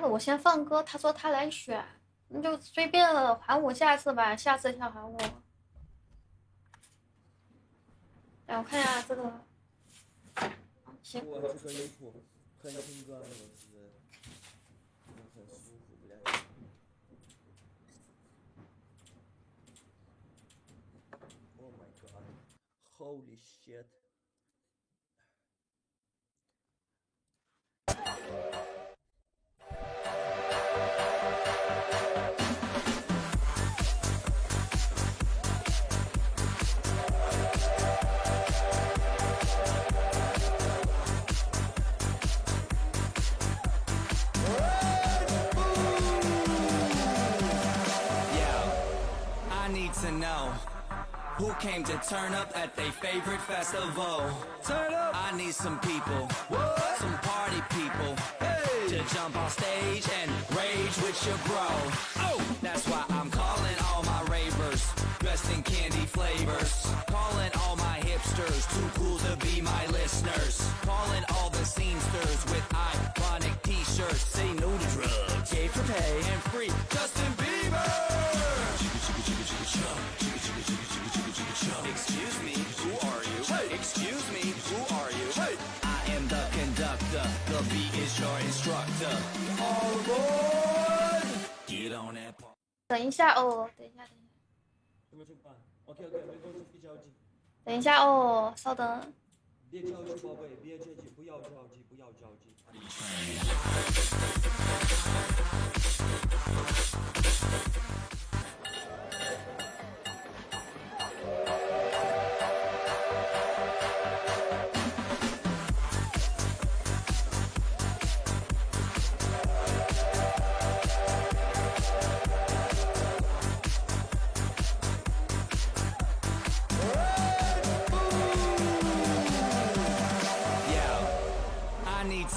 了，我先放歌，他说他来选，你就随便了，还我下次吧，下次想还我。来，我看一下这个。行。我这个衣服很性感，我是很舒服的感觉。Oh my god! Holy shit! To know who came to turn up at their favorite festival. Turn up. I need some people, what? Some party people, hey, to jump on stage and rage with your bro. Oh, that's why I'm calling all my ravers, dressed in candy flavors. Calling all my hipsters, too cool to be my listeners. Calling all the scenesters with ironic t-shirts. Say no to drugs, gay for pay and free Justin Bieber. Excuse me, who are you? Hey. Excuse me, who are you? Hey. I am the conductor, the beat is your instructor. All aboard! Get on that part. 等一下哦，等一下，等一下。什么情况 ？OK OK，没关系，别着急。等一下哦，稍等。别着急，宝贝，别着急，不要着急，不要着急。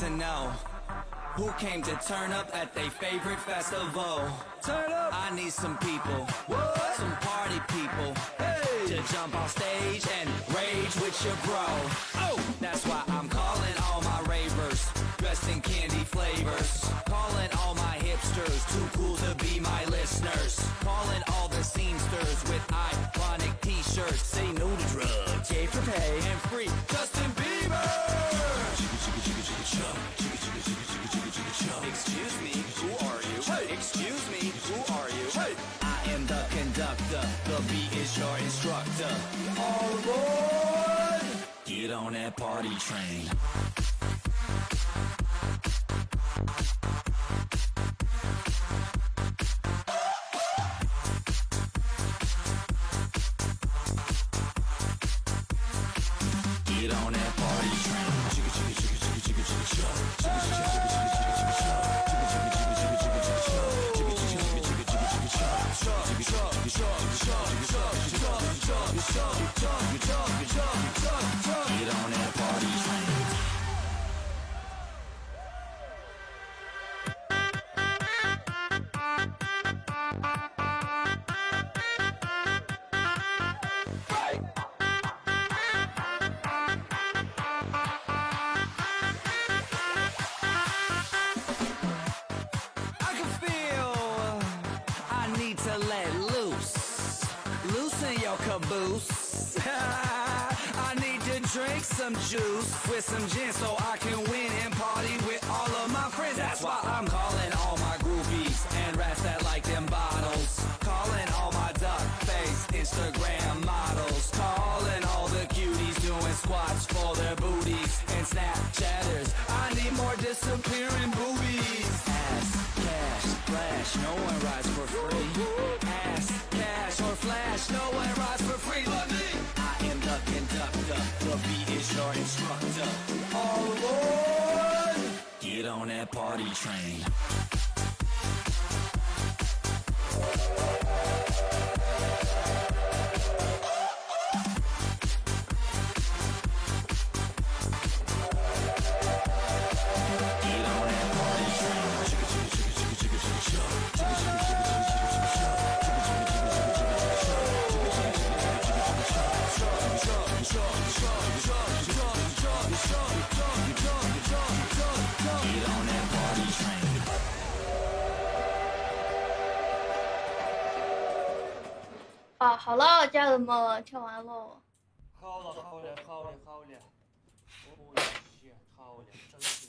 To know who came to turn up at their favorite festival. Turn up. I need some people, what? Some party people, hey, to jump on stage and rage with your bro. Oh, that's why I'm calling all my ravers, dressed in candy flavors. Calling all my hipsters, too cool to be my listeners. Calling all the scenesters with ironic t-shirts. Say no to drugs, gay for pay and free Justin Bieber. Excuse me, who are you? Hey. Excuse me, who are you? Hey. I am the conductor, the beat is your instructor. All aboard! Get on that party train. Get on that party train. Chicka chicka chicka chicka chicka chicka chicka chicka chicka chicka Get on that party train. I can feel I need to let loose. Loosen your caboose. I need to drink some juice with some gin so I can win and party with all of my friends. That's why I'm calling all my groupies and rats that like them bottles. Calling all my duck face Instagram models. Calling all the cuties doing squats for their booties and Snapchatters. I need more disappearing boobies. Ass, cash, flash, no one rides for free. Ass, cash, or flash, no one rides for free but me. I am the conductor, the beat is your instructor. All aboard! Get on that party train. Get on that party train. 啊，好了，家人们，吃完喽。好了好了好了好了，哦耶，好了，真是。